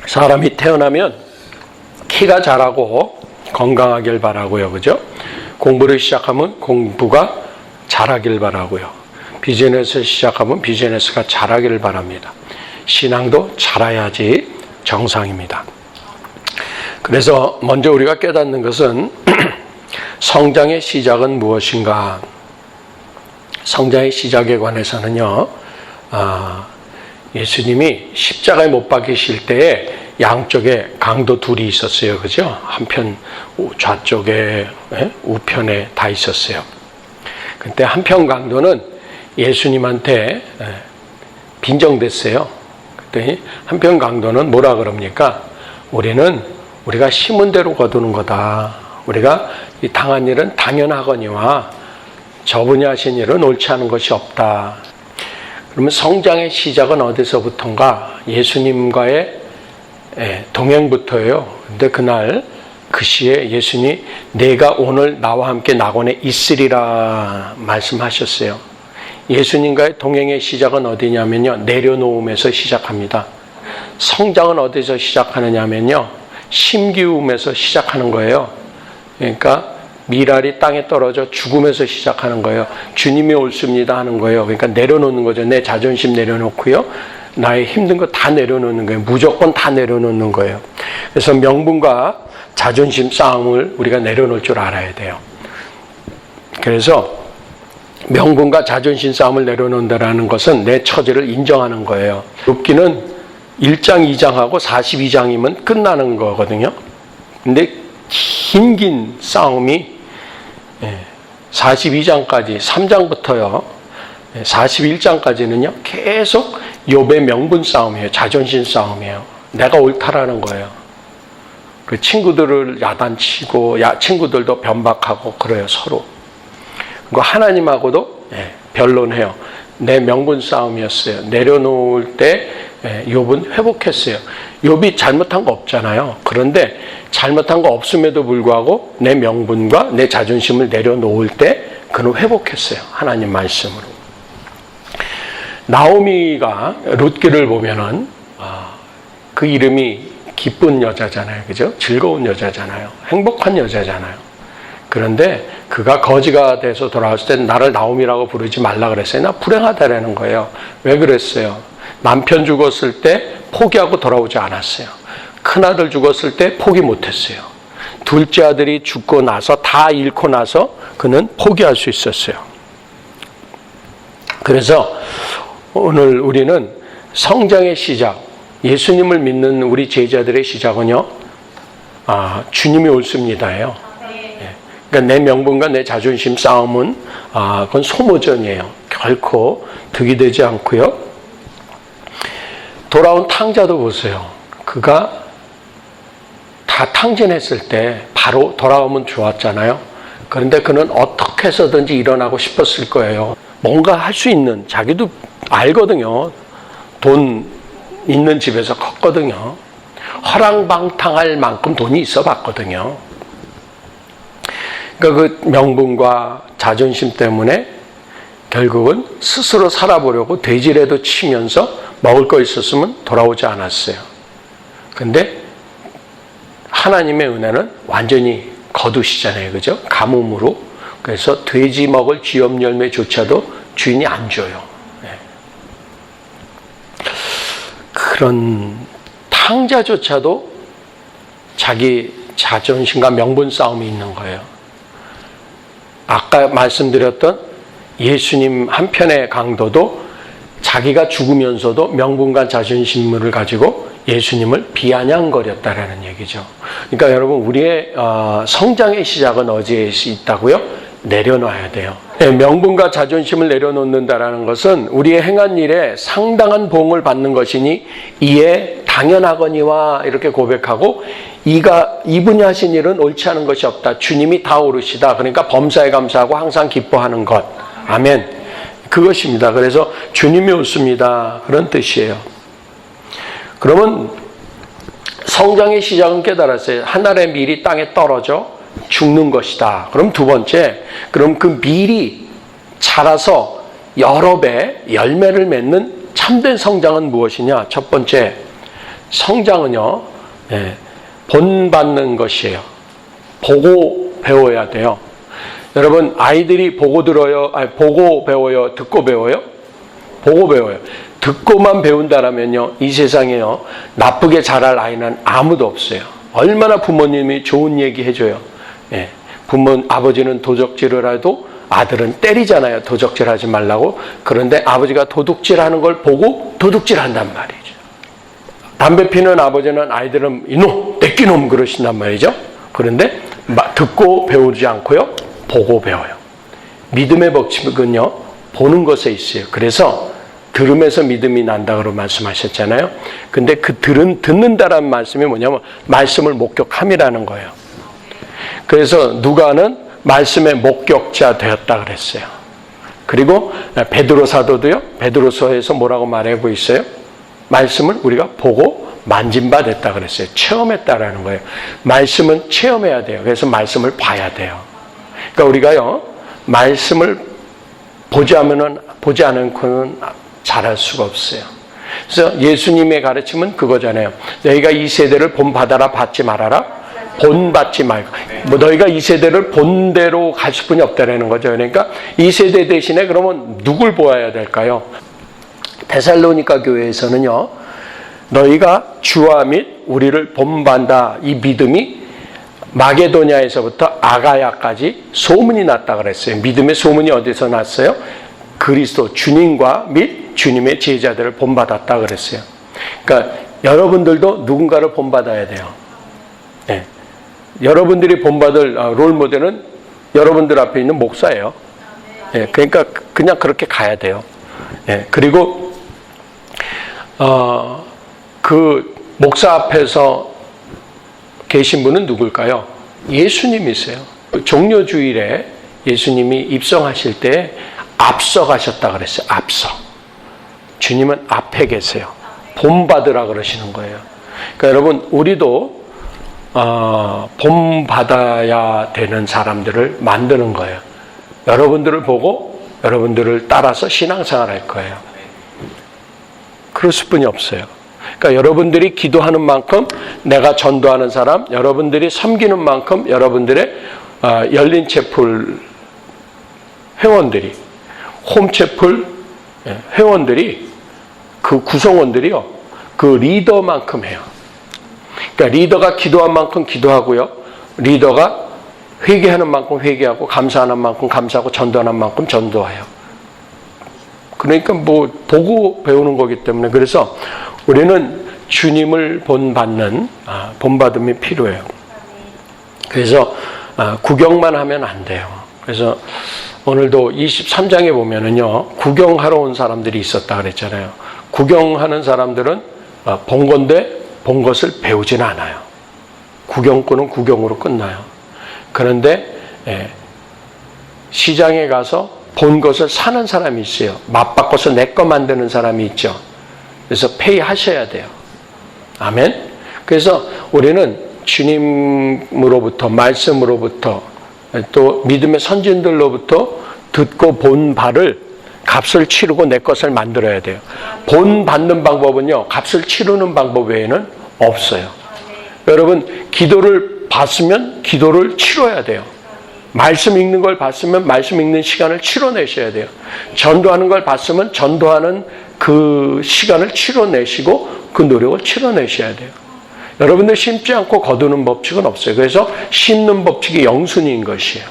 사람이 태어나면 키가 자라고 건강하길 바라고요. 그죠? 공부를 시작하면 공부가 잘하길 바라고요. 비즈니스를 시작하면 비즈니스가 잘하기를 바랍니다. 신앙도 잘해야지 정상입니다. 그래서 먼저 우리가 깨닫는 것은 성장의 시작은 무엇인가? 성장의 시작에 관해서는요, 예수님이 십자가에 못 박히실 때에 양쪽에 강도 둘이 있었어요. 그죠? 한편 좌쪽에 우편에 다 있었어요. 그때 한편 강도는 예수님한테 빈정댔어요. 그때 한편 강도는 뭐라 그럽니까? 우리가 심은 대로 거두는 거다. 우리가 이 당한 일은 당연하거니와 저분이 하신 일은 옳지 않은 것이 없다. 그러면 성장의 시작은 어디서부터인가? 예수님과의 동행부터예요. 근데 그날 그 시에 예수님이 내가 오늘 나와 함께 낙원에 있으리라 말씀하셨어요. 예수님과의 동행의 시작은 어디냐면요, 내려놓음에서 시작합니다. 성장은 어디서 시작하느냐면요, 심기움에서 시작하는 거예요. 그러니까 미랄이 땅에 떨어져 죽음에서 시작하는 거예요. 주님이 옳습니다 하는 거예요. 그러니까 내려놓는 거죠. 내 자존심 내려놓고요, 나의 힘든 거 다 내려놓는 거예요. 무조건 다 내려놓는 거예요. 그래서 명분과 자존심 싸움을 우리가 내려놓을 줄 알아야 돼요. 그래서 명분과 자존심 싸움을 내려놓는다는 것은 내 처지를 인정하는 거예요. 욥기는 1장, 2장하고 42장이면 끝나는 거거든요. 근데 긴 싸움이 42장까지, 3장부터요, 41장까지는요, 계속 욥의 명분 싸움이에요. 자존심 싸움이에요. 내가 옳다라는 거예요. 그 친구들을 야단치고, 친구들도 변박하고 그래요, 서로. 그리고 하나님하고도 변론해요. 내 명분 싸움이었어요. 내려놓을 때 욥은 회복했어요. 욥이 잘못한 거 없잖아요. 그런데 잘못한 거 없음에도 불구하고 내 명분과 내 자존심을 내려놓을 때 그는 회복했어요. 하나님 말씀으로. 나오미가 룻기를 보면은 그 이름이 기쁜 여자잖아요. 그죠? 즐거운 여자잖아요. 행복한 여자잖아요. 그런데 그가 거지가 돼서 돌아왔을 때 나를 나오미라고 부르지 말라 그랬어요. 나 불행하다라는 거예요. 왜 그랬어요? 남편 죽었을 때 포기하고 돌아오지 않았어요. 큰아들 죽었을 때 포기 못했어요. 둘째 아들이 죽고 나서 다 잃고 나서 그는 포기할 수 있었어요. 그래서 오늘 우리는 성장의 시작, 예수님을 믿는 우리 제자들의 시작은요, 주님이 옳습니다예요. 그러니까 내 명분과 내 자존심 싸움은 그건 소모전이에요. 결코 득이 되지 않고요. 돌아온 탕자도 보세요. 그가 다 탕진했을 때 바로 돌아오면 좋았잖아요. 그런데 그는 어떻게 해서든지 일어나고 싶었을 거예요. 뭔가 할 수 있는, 자기도 알거든요. 돈 있는 집에서 컸거든요. 허랑방탕할 만큼 돈이 있어 봤거든요. 그러니까 그 명분과 자존심 때문에 결국은 스스로 살아보려고 돼지라도 치면서 먹을 거 있었으면 돌아오지 않았어요. 근데 하나님의 은혜는 완전히 거두시잖아요. 그죠? 가뭄으로. 그래서 돼지 먹을 쥐염 열매조차도 주인이 안 줘요. 그런 탕자조차도 자기 자존심과 명분 싸움이 있는 거예요. 아까 말씀드렸던 예수님 한편의 강도도 자기가 죽으면서도 명분과 자존심을 가지고 예수님을 비아냥거렸다라는 얘기죠. 그러니까 여러분, 우리의 성장의 시작은 어디에 있다고요? 내려놔야 돼요. 명분과 자존심을 내려놓는다라는 것은 우리의 행한 일에 상당한 보응을 받는 것이니 이에 당연하거니와 이렇게 고백하고, 이분이 하신 일은 옳지 않은 것이 없다. 주님이 다 옳으시다. 그러니까 범사에 감사하고 항상 기뻐하는 것. 아멘. 그것입니다. 그래서 주님이 옳습니다. 그런 뜻이에요. 그러면 성장의 시작은 깨달았어요. 한 알의 밀이 땅에 떨어져 죽는 것이다. 그럼 두 번째, 그럼 그 밀이 자라서 여러 배 열매를 맺는 참된 성장은 무엇이냐? 첫 번째, 성장은요, 본받는 것이에요. 보고 배워야 돼요. 여러분, 아이들이 보고 들어요? 보고 배워요? 듣고 배워요? 보고 배워요. 듣고만 배운다라면요, 이 세상에요, 나쁘게 자랄 아이는 아무도 없어요. 얼마나 부모님이 좋은 얘기 해줘요. 아버지는 도적질을 해도 아들은 때리잖아요. 도적질 하지 말라고. 그런데 아버지가 도둑질 하는 걸 보고 도둑질 한단 말이죠. 담배 피는 아버지는 아이들은 이놈, 내끼놈 그러신단 말이죠. 그런데 듣고 배우지 않고요, 보고 배워요. 믿음의 법칙은요, 보는 것에 있어요. 그래서 들음에서 믿음이 난다고 말씀하셨잖아요. 근데 그 듣는다라는 말씀이 뭐냐면 말씀을 목격함이라는 거예요. 그래서 누가는 말씀의 목격자 되었다 그랬어요. 그리고 베드로 사도도요, 베드로서에서 뭐라고 말하고 있어요? 말씀을 우리가 보고 만진 바 됐다 그랬어요. 체험했다라는 거예요. 말씀은 체험해야 돼요. 그래서 말씀을 봐야 돼요. 그러니까 우리가요, 말씀을 보지 않고는 잘할 수가 없어요. 그래서 예수님의 가르침은 그거잖아요. 너희가 이 세대를 본받아라, 받지 말아라. 본받지 말고. 너희가 이 세대를 본대로 가실 분이 없다라는 거죠. 그러니까 이 세대 대신에 그러면 누굴 보아야 될까요? 데살로니가 교회에서는요, 너희가 주와 및 우리를 본받는다, 이 믿음이 마게도냐에서부터 아가야까지 소문이 났다 그랬어요. 믿음의 소문이 어디서 났어요? 그리스도 주님과 및 주님의 제자들을 본받았다 그랬어요. 그러니까 여러분들도 누군가를 본받아야 돼요. 여러분들이 본받을 롤모델은 여러분들 앞에 있는 목사예요. 그러니까 그냥 그렇게 가야 돼요. 그리고 그 목사 앞에서 계신 분은 누굴까요? 예수님이세요. 종려주일에 예수님이 입성하실 때 앞서 가셨다 그랬어요. 앞서. 주님은 앞에 계세요. 본받으라 그러시는 거예요. 그러니까 여러분, 우리도 본받아야 되는 사람들을 만드는 거예요. 여러분들을 보고 여러분들을 따라서 신앙생활 할 거예요. 그럴 수뿐이 없어요. 그러니까 여러분들이 기도하는 만큼 내가 전도하는 사람, 여러분들이 섬기는 만큼 여러분들의 열린 채플 회원들이, 홈채플 회원들이, 그 구성원들이요, 그 리더만큼 해요. 그러니까 리더가 기도한 만큼 기도하고요, 리더가 회개하는 만큼 회개하고, 감사하는 만큼 감사하고, 전도하는 만큼 전도해요. 그러니까 보고 배우는 거기 때문에, 그래서 우리는 주님을 본받음이 필요해요. 그래서 구경만 하면 안 돼요. 그래서 오늘도 23장에 보면은요, 구경하러 온 사람들이 있었다 그랬잖아요. 구경하는 사람들은 본 건데 본 것을 배우지는 않아요. 구경꾼은 구경으로 끝나요. 그런데 시장에 가서 본 것을 사는 사람이 있어요. 맛바꿔서 내 거 만드는 사람이 있죠. 그래서 페이 하셔야 돼요. 아멘. 그래서 우리는 주님으로부터, 말씀으로부터, 또 믿음의 선진들로부터 듣고 본 바를 값을 치르고 내 것을 만들어야 돼요. 본 받는 방법은요, 값을 치르는 방법 외에는 없어요. 여러분, 기도를 봤으면 기도를 치러야 돼요. 말씀 읽는 걸 봤으면 말씀 읽는 시간을 치러내셔야 돼요. 전도하는 걸 봤으면 전도하는 그 시간을 치러내시고 그 노력을 치러내셔야 돼요. 여러분들 심지 않고 거두는 법칙은 없어요. 그래서 심는 법칙이 영순인 것이에요.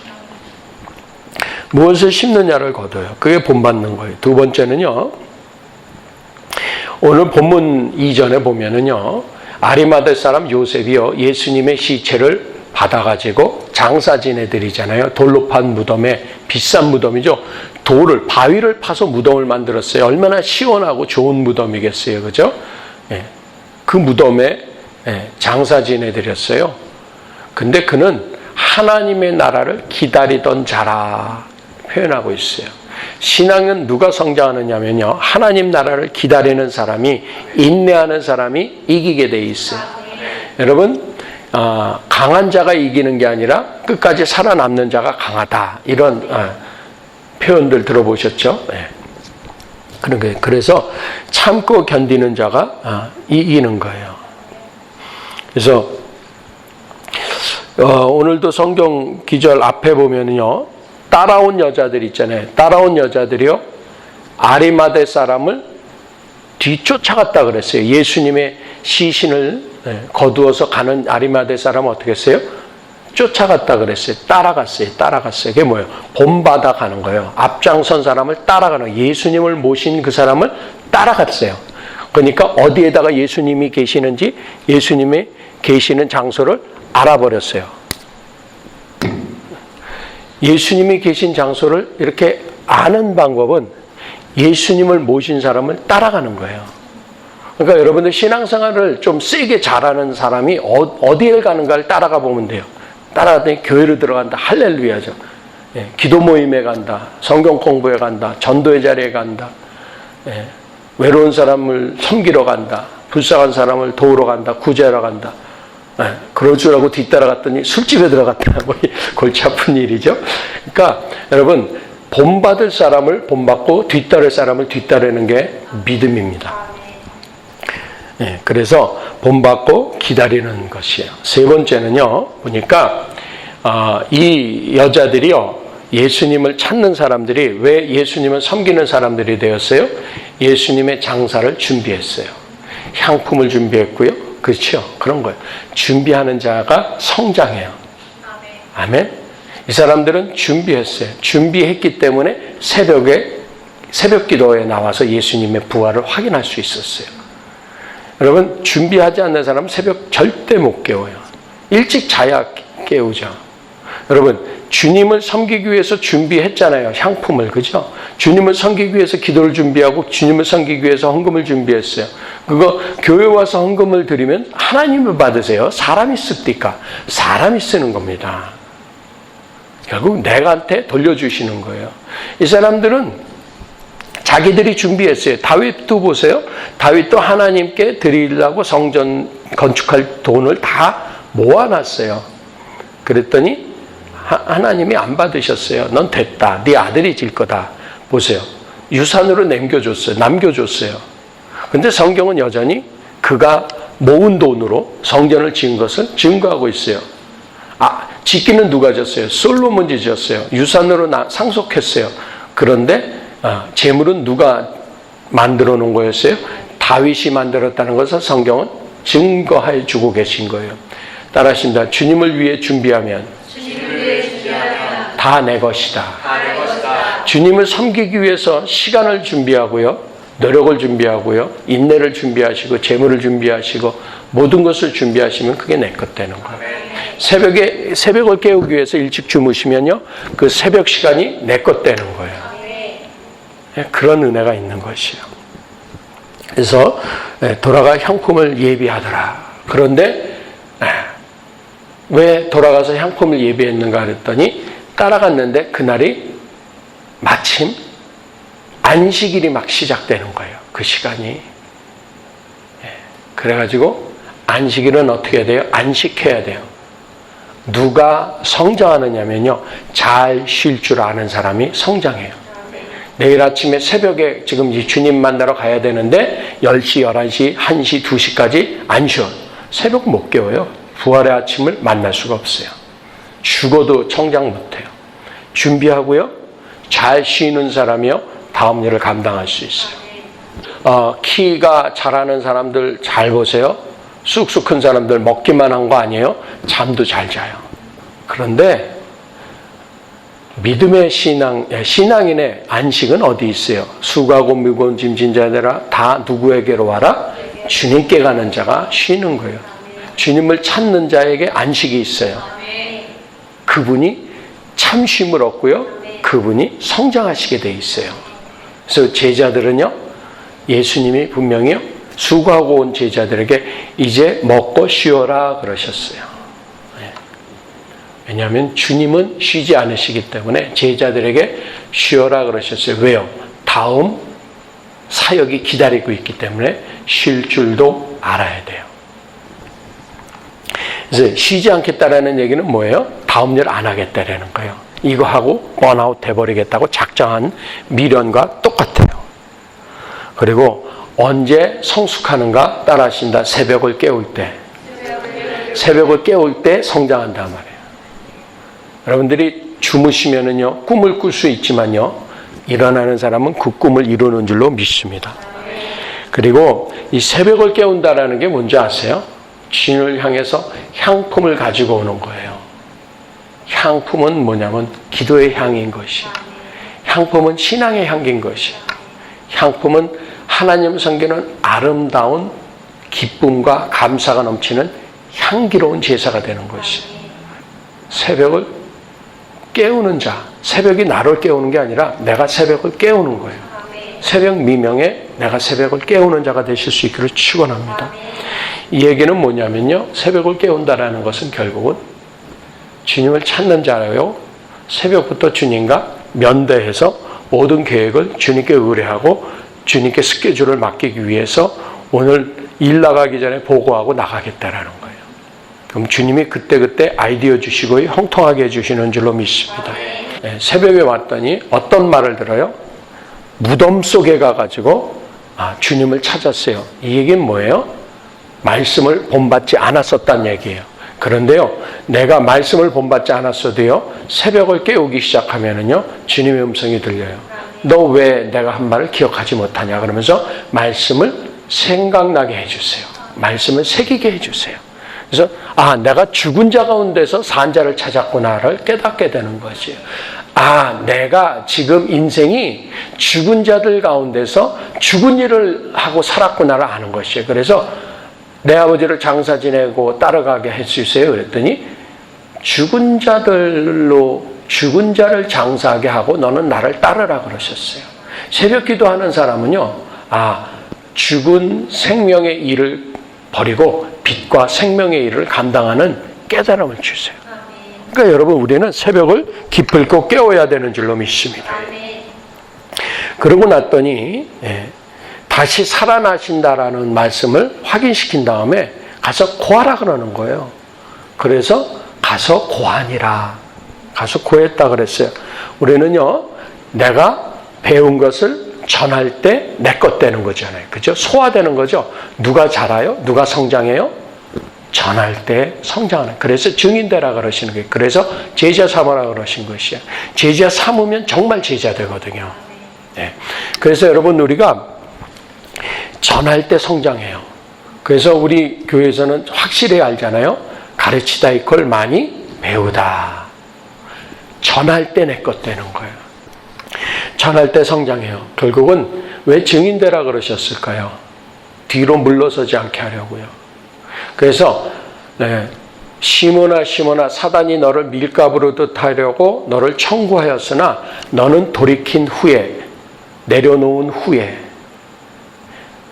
무엇을 심느냐를 거둬요. 그게 본받는 거예요. 두 번째는요, 오늘 본문 이전에 보면은요, 아리마대 사람 요셉이요, 예수님의 시체를 받아가지고 장사 지내들이잖아요. 돌로 판 무덤에, 비싼 무덤이죠. 바위를 파서 무덤을 만들었어요. 얼마나 시원하고 좋은 무덤이겠어요. 그죠? 그 무덤에 장사 지내드렸어요. 근데 그는 하나님의 나라를 기다리던 자라 표현하고 있어요. 신앙은 누가 성장하느냐면요, 하나님 나라를 기다리는 사람이, 인내하는 사람이 이기게 돼 있어요. 여러분, 강한 자가 이기는 게 아니라 끝까지 살아남는 자가 강하다, 이런 표현들 들어보셨죠? 그래서 참고 견디는 자가 이기는 거예요. 그래서 오늘도 성경 기절 앞에 보면요, 따라온 여자들 있잖아요. 따라온 여자들이요, 아리마대 사람을 뒤쫓아갔다 그랬어요. 예수님의 시신을 거두어서 가는 아리마대 사람은 어떻게 했어요? 쫓아갔다 그랬어요. 따라갔어요. 그게 뭐예요? 본받아 가는 거예요. 앞장선 사람을 따라가는 거예요. 예수님을 모신 그 사람을 따라갔어요. 그러니까 어디에다가 예수님이 계시는지, 예수님이 계시는 장소를 알아버렸어요. 예수님이 계신 장소를 이렇게 아는 방법은 예수님을 모신 사람을 따라가는 거예요. 그러니까 여러분들 신앙생활을 좀 세게 잘하는 사람이 어디에 가는가를 따라가 보면 돼요. 따라가더니 교회로 들어간다. 할렐루야죠. 기도 모임에 간다. 성경 공부에 간다. 전도의 자리에 간다. 외로운 사람을 섬기러 간다. 불쌍한 사람을 도우러 간다. 구제하러 간다. 그럴 줄 알고 뒤따라갔더니 술집에 들어갔다. 골치 아픈 일이죠. 그러니까 여러분, 본받을 사람을 본받고 뒤따를 사람을 뒤따르는 게 믿음입니다. 그래서 본받고 기다리는 것이에요. 세 번째는요, 보니까 이 여자들이요, 예수님을 찾는 사람들이 왜 예수님을 섬기는 사람들이 되었어요? 예수님의 장사를 준비했어요. 향품을 준비했고요. 그렇죠? 그런 거예요. 준비하는 자가 성장해요. 아멘. 이 사람들은 준비했어요. 준비했기 때문에 새벽 기도에 나와서 예수님의 부활을 확인할 수 있었어요. 여러분, 준비하지 않는 사람은 새벽 절대 못 깨워요. 일찍 자야 깨우죠. 여러분, 주님을 섬기기 위해서 준비했잖아요. 향품을, 그죠? 주님을 섬기기 위해서 기도를 준비하고 주님을 섬기기 위해서 헌금을 준비했어요. 그거 교회 와서 헌금을 드리면 하나님을 받으세요? 사람이 씁니까? 사람이 쓰는 겁니다. 결국 내가한테 돌려주시는 거예요. 이 사람들은 자기들이 준비했어요. 다윗도 보세요. 다윗도 하나님께 드리려고 성전 건축할 돈을 다 모아놨어요. 그랬더니 하나님이 안 받으셨어요. 넌 됐다. 네 아들이 질 거다. 보세요. 유산으로 남겨줬어요. 근데 성경은 여전히 그가 모은 돈으로 성전을 지은 것을 증거하고 있어요. 짓기는 누가 졌어요? 솔로몬이 지었어요. 유산으로 상속했어요. 그런데 재물은 누가 만들어 놓은 거였어요? 다윗이 만들었다는 것을 성경은 증거해 주고 계신 거예요. 따라하십니다. 주님을 위해 준비하면 다 내 것이다. 주님을 섬기기 위해서 시간을 준비하고요, 노력을 준비하고요, 인내를 준비하시고 재물을 준비하시고 모든 것을 준비하시면 그게 내 것 되는 거예요. 새벽을 깨우기 위해서 일찍 주무시면요, 그 새벽 시간이 내 것 되는 거예요. 그런 은혜가 있는 것이에요. 그래서 돌아가 향품을 예비하더라. 그런데 왜 돌아가서 향품을 예비했는가 그랬더니 따라갔는데 그날이 마침 안식일이 막 시작되는 거예요. 그 시간이. 그래가지고 안식일은 어떻게 해야 돼요? 안식해야 돼요. 누가 성장하느냐면요, 잘 쉴 줄 아는 사람이 성장해요. 내일 아침에 새벽에 지금 주님 만나러 가야 되는데 10시, 11시, 1시, 2시까지 안 쉬어. 새벽 못 깨워요. 부활의 아침을 만날 수가 없어요. 죽어도 성장 못해요. 준비하고요, 잘 쉬는 사람이요, 다음 일을 감당할 수 있어요. 키가 자라는 사람들 잘 보세요. 쑥쑥 큰 사람들 먹기만 한 거 아니에요? 잠도 잘 자요. 그런데 믿음의 신앙인의 안식은 어디 있어요? 수고하고 무거운 짐진 자들아 다 누구에게로 와라? 주님께 가는 자가 쉬는 거예요. 주님을 찾는 자에게 안식이 있어요. 그분이 참 쉼을 얻고요, 그분이 성장하시게 돼 있어요. 그래서 제자들은요, 예수님이 분명히요, 수고하고 온 제자들에게 이제 먹고 쉬어라 그러셨어요. 왜냐하면 주님은 쉬지 않으시기 때문에 제자들에게 쉬어라 그러셨어요. 왜요? 다음 사역이 기다리고 있기 때문에 쉴 줄도 알아야 돼요. 그래서 쉬지 않겠다라는 얘기는 뭐예요? 다음 일 안 하겠다라는 거예요. 이거 하고 번아웃 해버리겠다고 작정한 미련과 똑같아요. 그리고 언제 성숙하는가 따라하신다. 새벽을 깨울 때. 새벽을 깨울 때 성장한단 말이에요. 여러분들이 주무시면은요, 꿈을 꿀 수 있지만요, 일어나는 사람은 그 꿈을 이루는 줄로 믿습니다. 그리고 이 새벽을 깨운다라는 게 뭔지 아세요? 주님을 향해서 향품을 가지고 오는 거예요. 향품은 뭐냐면 기도의 향인 것이에요. 향품은 신앙의 향기인 것이에요. 향품은 하나님 섬기는 아름다운 기쁨과 감사가 넘치는 향기로운 제사가 되는 것이에요. 새벽을 깨우는 자, 새벽이 나를 깨우는 게 아니라 내가 새벽을 깨우는 거예요. 새벽 미명에 내가 새벽을 깨우는 자가 되실 수 있기를 축원합니다. 이 얘기는 뭐냐면요, 새벽을 깨운다라는 것은 결국은 주님을 찾는 자예요. 새벽부터 주님과 면대해서 모든 계획을 주님께 의뢰하고 주님께 스케줄을 맡기기 위해서 오늘 일 나가기 전에 보고하고 나가겠다라는 거예요. 그럼 주님이 그때그때 아이디어 주시고 형통하게 해주시는 줄로 믿습니다. 네, 새벽에 왔더니 어떤 말을 들어요? 무덤 속에 가가지고 주님을 찾았어요. 이 얘기는 뭐예요? 말씀을 본받지 않았었다는 얘기예요. 그런데요, 내가 말씀을 본받지 않았어도요, 새벽을 깨우기 시작하면은요, 주님의 음성이 들려요. 너 왜 내가 한 말을 기억하지 못하냐? 그러면서 말씀을 생각나게 해주세요. 말씀을 새기게 해주세요. 그래서 내가 죽은 자 가운데서 산 자를 찾았구나를 깨닫게 되는 것이에요. 내가 지금 인생이 죽은 자들 가운데서 죽은 일을 하고 살았구나를 아는 것이에요. 그래서 내 아버지를 장사 지내고 따라가게 해주세요. 그랬더니 죽은 자를 장사하게 하고 너는 나를 따르라 그러셨어요. 새벽 기도하는 사람은요, 죽은 생명의 일을 버리고 빛과 생명의 일을 감당하는 깨달음을 주세요. 그러니까 여러분, 우리는 새벽을 기필코 깨워야 되는 줄로 믿습니다. 그러고 났더니 다시 살아나신다라는 말씀을 확인시킨 다음에 가서 고하라 그러는 거예요. 그래서 가서 고하니라. 가서 고했다 그랬어요. 우리는요, 내가 배운 것을 전할 때 내 것 되는 거잖아요. 그죠? 소화되는 거죠. 누가 자라요? 누가 성장해요? 전할 때 성장하는. 그래서 증인되라 그러시는 거예요. 그래서 제자 삼으라 그러신 것이에요. 제자 삼으면 정말 제자 되거든요. 네. 그래서 여러분, 우리가 전할 때 성장해요. 그래서 우리 교회에서는 확실히 알잖아요. 가르치다 이퀄 많이 배우다. 전할 때 내 것 되는 거예요. 전할 때 성장해요. 결국은 왜 증인되라 그러셨을까요? 뒤로 물러서지 않게 하려고요. 그래서 시몬아 시몬아, 사단이 너를 밀가부르듯 하려고 너를 청구하였으나 너는 돌이킨 후에, 내려놓은 후에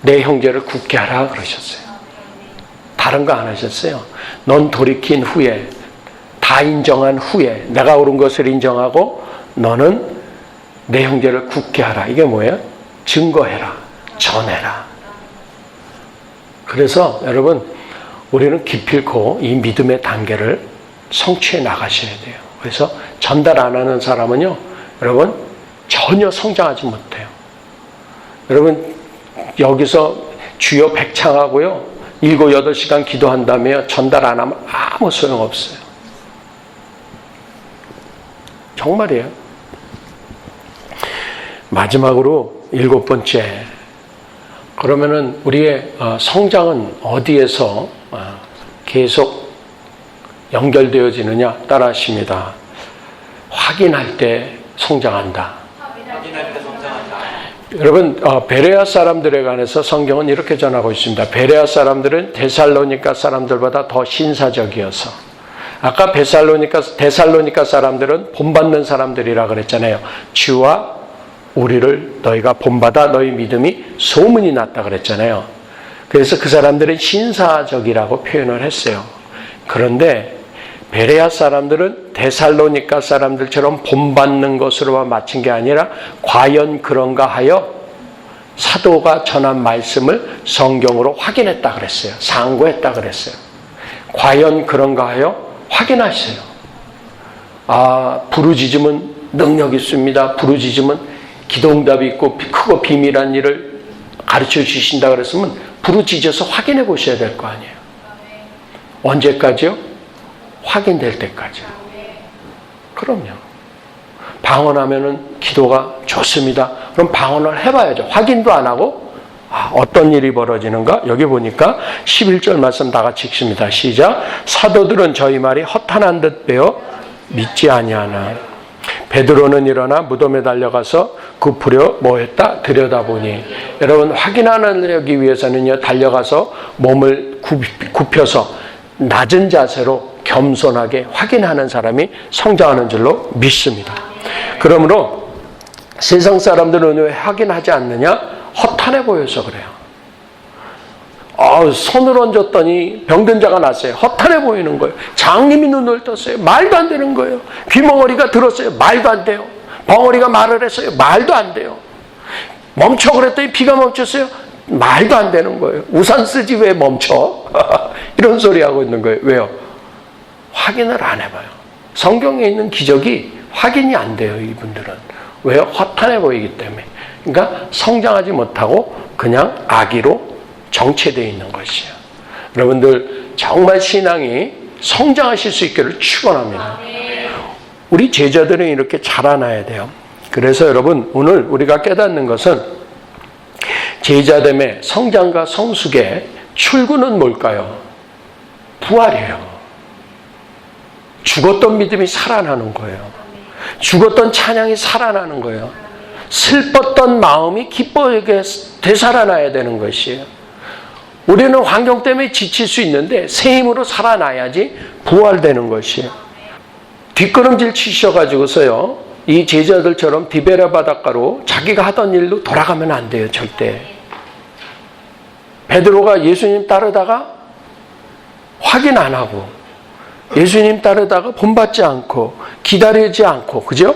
내 형제를 굳게 하라 그러셨어요. 다른 거 안 하셨어요. 넌 돌이킨 후에, 다 인정한 후에, 내가 옳은 것을 인정하고 너는 내 형제를 굳게 하라. 이게 뭐예요? 증거해라. 전해라. 그래서 여러분, 우리는 기필코 이 믿음의 단계를 성취해 나가셔야 돼요. 그래서 전달 안 하는 사람은요, 여러분, 전혀 성장하지 못해요. 여러분, 여기서 주여 백창하고요, 7, 8시간 기도한다며 전달 안 하면 아무 소용없어요. 정말이에요. 마지막으로 7번째. 그러면은 우리의 성장은 어디에서 계속 연결되어지느냐? 따라하십니다. 확인할 때 성장한다. 확인할 때 성장한다. 여러분, 베레아 사람들에 관해서 성경은 이렇게 전하고 있습니다. 베레아 사람들은 데살로니가 사람들보다 더 신사적이어서, 아까 데살로니가 사람들은 본받는 사람들이라 그랬잖아요. 주와 우리를 너희가 본받아 너희 믿음이 소문이 났다 그랬잖아요. 그래서 그 사람들은 신사적이라고 표현을 했어요. 그런데 베레아 사람들은 데살로니가 사람들처럼 본받는 것으로만 마친 게 아니라 과연 그런가 하여 사도가 전한 말씀을 성경으로 확인했다 그랬어요. 상고했다 그랬어요. 과연 그런가 하여 확인하세요. 부르짖음은 능력 있습니다. 부르짖음은 기도응답이 있고 크고 비밀한 일을 가르쳐 주신다 그랬으면 부르짖어서 확인해 보셔야 될 거 아니에요. 언제까지요? 확인될 때까지. 그럼요. 방언하면은 기도가 좋습니다. 그럼 방언을 해봐야죠. 확인도 안 하고 어떤 일이 벌어지는가? 여기 보니까 11절 말씀 다 같이 읽습니다. 시작. 사도들은 저희 말이 허탄한 듯 배어 믿지 아니하나. 베드로는 일어나 무덤에 달려가서 굽으려 뭐했다? 들여다보니. 여러분 확인하기 위해서는요. 달려가서 몸을 굽혀서 낮은 자세로 겸손하게 확인하는 사람이 성장하는 줄로 믿습니다. 그러므로 세상 사람들은 왜 확인하지 않느냐? 허탄해 보여서 그래요. 손을 얹었더니 병든 자가 났어요. 허탄해 보이는 거예요. 장님이 눈을 떴어요. 말도 안 되는 거예요. 귀멍어리가 들었어요. 말도 안 돼요. 벙어리가 말을 했어요. 말도 안 돼요. 멈춰 그랬더니 비가 멈췄어요. 말도 안 되는 거예요. 우산 쓰지 왜 멈춰? 이런 소리 하고 있는 거예요. 왜요? 확인을 안 해봐요. 성경에 있는 기적이 확인이 안 돼요. 이분들은. 왜요? 허탄해 보이기 때문에. 그러니까 성장하지 못하고 그냥 아기로 정체되어 있는 것이에요. 여러분들 정말 신앙이 성장하실 수 있기를 축원합니다. 우리 제자들은 이렇게 자라나야 돼요. 그래서 여러분 오늘 우리가 깨닫는 것은 제자됨의 성장과 성숙의 출구는 뭘까요? 부활이에요. 죽었던 믿음이 살아나는 거예요. 죽었던 찬양이 살아나는 거예요. 슬펐던 마음이 기뻐하게 되살아나야 되는 것이에요. 우리는 환경 때문에 지칠 수 있는데 새 힘으로 살아나야지 부활되는 것이에요. 뒷걸음질 치셔가지고서요, 이 제자들처럼 디베라 바닷가로 자기가 하던 일로 돌아가면 안 돼요, 절대. 베드로가 예수님 따르다가 확인 안 하고, 예수님 따르다가 본받지 않고, 기다리지 않고, 그죠?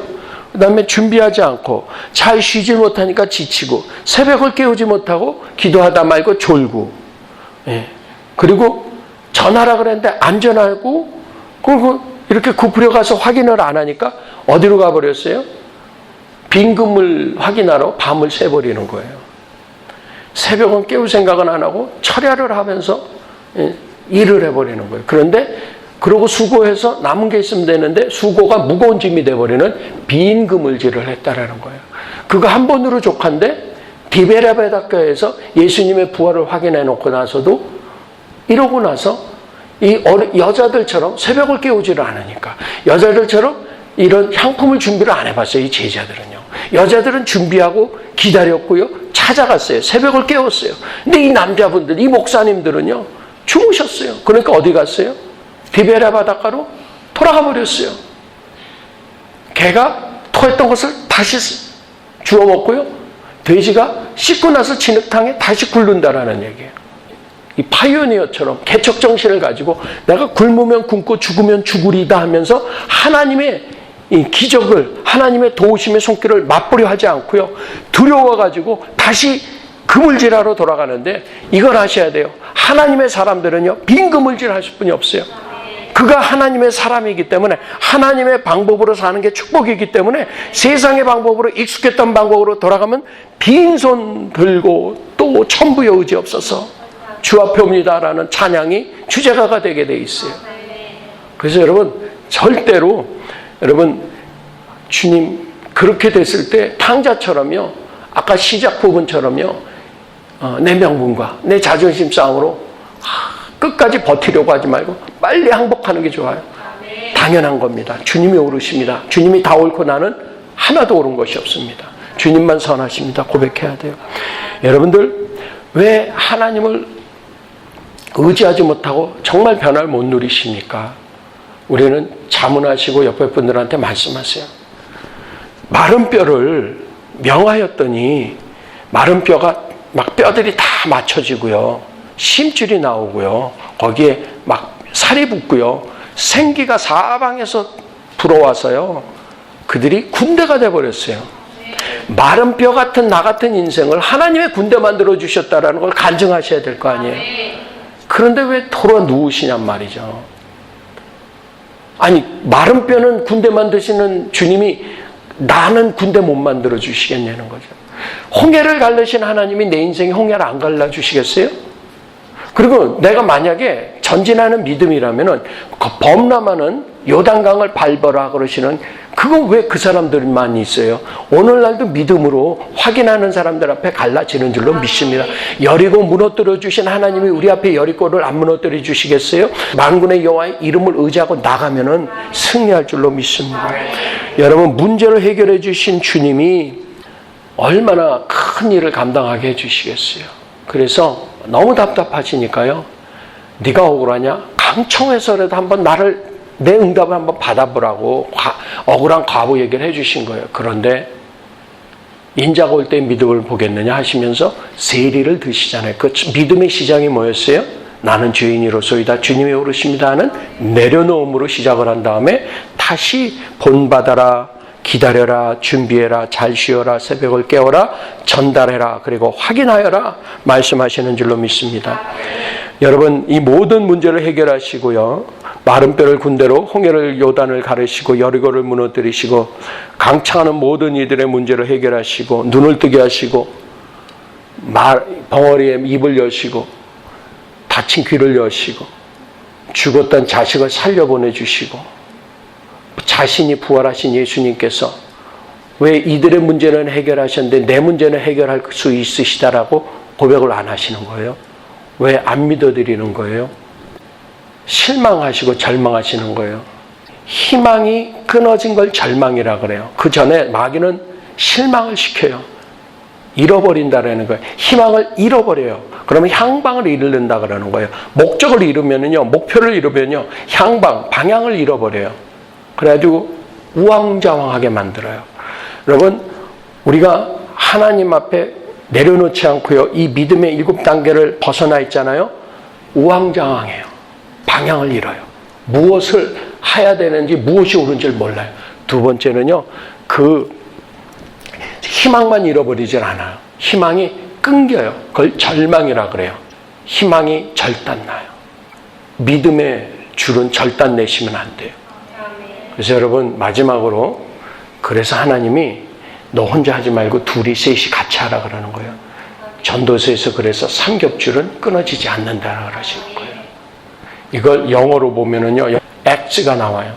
그 다음에 준비하지 않고, 잘 쉬지 못하니까 지치고, 새벽을 깨우지 못하고, 기도하다 말고 졸고, 예. 그리고 전하라 그랬는데 안 전하고, 그리고 이렇게 굽으려 가서 확인을 안 하니까 어디로 가버렸어요? 빈금을 확인하러 밤을 새버리는 거예요. 새벽은 깨울 생각은 안 하고 철야를 하면서 일을 해버리는 거예요. 그런데 그러고 수고해서 남은 게 있으면 되는데 수고가 무거운 짐이 돼버리는 빈금을질을 했다라는 거예요. 그거 한 번으로 족한데 디베라바닷가에서 예수님의 부활을 확인해 놓고 나서도 이러고 나서 이 여자들처럼 새벽을 깨우지를 않으니까 여자들처럼 이런 향품을 준비를 안 해봤어요. 이 제자들은요. 여자들은 준비하고 기다렸고요. 찾아갔어요. 새벽을 깨웠어요. 근데 이 남자분들, 이 목사님들은요. 주무셨어요. 그러니까 어디 갔어요? 디베라 바닷가로 돌아가 버렸어요. 개가 토했던 것을 다시 주워 먹고요. 돼지가 씻고 나서 진흙탕에 다시 굴른다라는 얘기예요. 이 파이오니어처럼 개척정신을 가지고 내가 굶으면 굶고 죽으면 죽으리다 하면서 하나님의 이 기적을, 하나님의 도우심의 손길을 맛보려 하지 않고요. 두려워가지고 다시 그물질하러 돌아가는데 이걸 아셔야 돼요. 하나님의 사람들은요. 빈 그물질 하실 분이 없어요. 그가 하나님의 사람이기 때문에 하나님의 방법으로 사는 게 축복이기 때문에 세상의 방법으로 익숙했던 방법으로 돌아가면 빈손 들고 또 천부의 의지 없어서 주 앞에 옵니다라는 찬양이 주제가가 되게 돼 있어요. 그래서 여러분 절대로 여러분 주님 그렇게 됐을 때 탕자처럼요. 아까 시작 부분처럼요. 내 명분과 내 자존심 싸움으로 끝까지 버티려고 하지 말고 빨리 항복하는 게 좋아요. 당연한 겁니다. 주님이 오르십니다. 주님이 다 옳고 나는 하나도 옳은 것이 없습니다. 주님만 선하십니다. 고백해야 돼요. 여러분들 왜 하나님을 의지하지 못하고 정말 변화를 못 누리십니까? 우리는 자문하시고 옆에 분들한테 말씀하세요. 마른 뼈를 명하였더니 마른 뼈가 막 뼈들이 다 맞춰지고요. 심줄이 나오고요. 거기에 막 살이 붙고요. 생기가 사방에서 불어와서요. 그들이 군대가 돼버렸어요. 마른 뼈 같은 나 같은 인생을 하나님의 군대 만들어 주셨다라는 걸 간증하셔야 될 거 아니에요. 그런데 왜 돌아 누우시냔 말이죠. 아니 마른 뼈는 군대 만드시는 주님이 나는 군대 못 만들어 주시겠냐는 거죠. 홍해를 갈르신 하나님이 내 인생에 홍해를 안 갈라 주시겠어요? 그리고 내가 만약에 전진하는 믿음이라면은 그 범람하는 요단강을 밟아라 그러시는 그거 왜 그 사람들만 있어요? 오늘날도 믿음으로 확인하는 사람들 앞에 갈라지는 줄로 믿습니다. 여리고 무너뜨려 주신 하나님이 우리 앞에 여리고를 안 무너뜨려 주시겠어요? 만군의 여호와의 이름을 의지하고 나가면은 승리할 줄로 믿습니다. 여러분, 문제를 해결해 주신 주님이 얼마나 큰 일을 감당하게 해주시겠어요. 그래서 너무 답답하시니까요, 네가 억울하냐? 강청해서라도 한번 내 응답을 한번 받아보라고 억울한 과부 얘기를 해주신 거예요. 그런데 인자가 올 때 믿음을 보겠느냐 하시면서 세리를 드시잖아요. 그 믿음의 시작이 뭐였어요? 나는 죄인이로소이다, 주님이 오르십니다 하는 내려놓음으로 시작을 한 다음에 다시 본받아라, 기다려라, 준비해라, 잘 쉬어라, 새벽을 깨워라, 전달해라, 그리고 확인하여라 말씀하시는 줄로 믿습니다. 여러분, 이 모든 문제를 해결하시고요, 마른 뼈를 군대로 홍해를 요단을 가르시고 여리고를 무너뜨리시고 강창하는 모든 이들의 문제를 해결하시고 눈을 뜨게 하시고 벙어리에 입을 여시고 다친 귀를 여시고 죽었던 자식을 살려보내주시고 자신이 부활하신 예수님께서 왜 이들의 문제는 해결하셨는데 내 문제는 해결할 수 있으시다라고 고백을 안 하시는 거예요? 왜 안 믿어드리는 거예요? 실망하시고 절망하시는 거예요. 희망이 끊어진 걸 절망이라 그래요. 그 전에 마귀는 실망을 시켜요. 잃어버린다라는 거예요. 희망을 잃어버려요. 그러면 향방을 잃는다 그러는 거예요. 목적을 잃으면요, 목표를 잃으면요, 방향을 잃어버려요. 그래가지고 우왕좌왕하게 만들어요. 여러분, 우리가 하나님 앞에 내려놓지 않고요, 이 믿음의 7단계를 벗어나 있잖아요. 우왕좌왕해요. 방향을 잃어요. 무엇을 해야 되는지, 무엇이 옳은지 몰라요. 두 번째는요, 그 희망만 잃어버리질 않아요. 희망이 끊겨요. 그걸 절망이라 그래요. 희망이 절단나요. 믿음의 줄은 절단 내시면 안 돼요. 그래서 여러분, 마지막으로, 그래서 하나님이 너 혼자 하지 말고 둘이 셋이 같이 하라 그러는 거예요. 전도서에서 그래서 삼겹줄은 끊어지지 않는다라고 그러시는 거예요. 이걸 영어로 보면은요, ACTS가 나와요.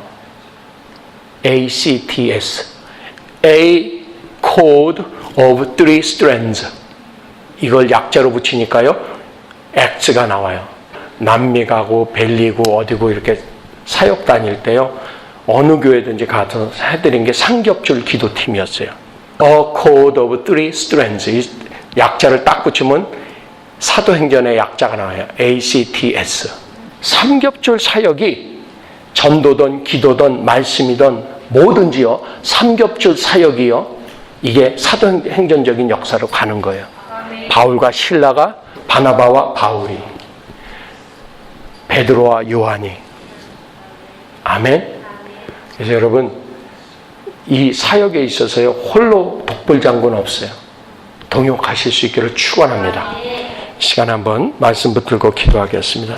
ACTS. A Cord of Three Strands. 이걸 약자로 붙이니까요, ACTS가 나와요. 남미 가고 벨리고 어디고 이렇게 사역 다닐 때요, 어느 교회든지 가서 해드린 게 삼겹줄 기도팀이었어요. A Cord of Three Strands. 이 약자를 딱 붙이면 사도행전의 약자가 나와요. ACTS. 삼겹줄 사역이 전도든 기도든 말씀이든 뭐든지요, 삼겹줄 사역이요, 이게 사도행전적인 역사로 가는 거예요. 바울과 실라가, 바나바와 바울이, 베드로와 요한이. 아멘. 그래서 여러분, 이 사역에 있어서요, 홀로 독불장군 없어요. 동역하실 수 있기를 축원합니다. 시간 한번 말씀 붙들고 기도하겠습니다.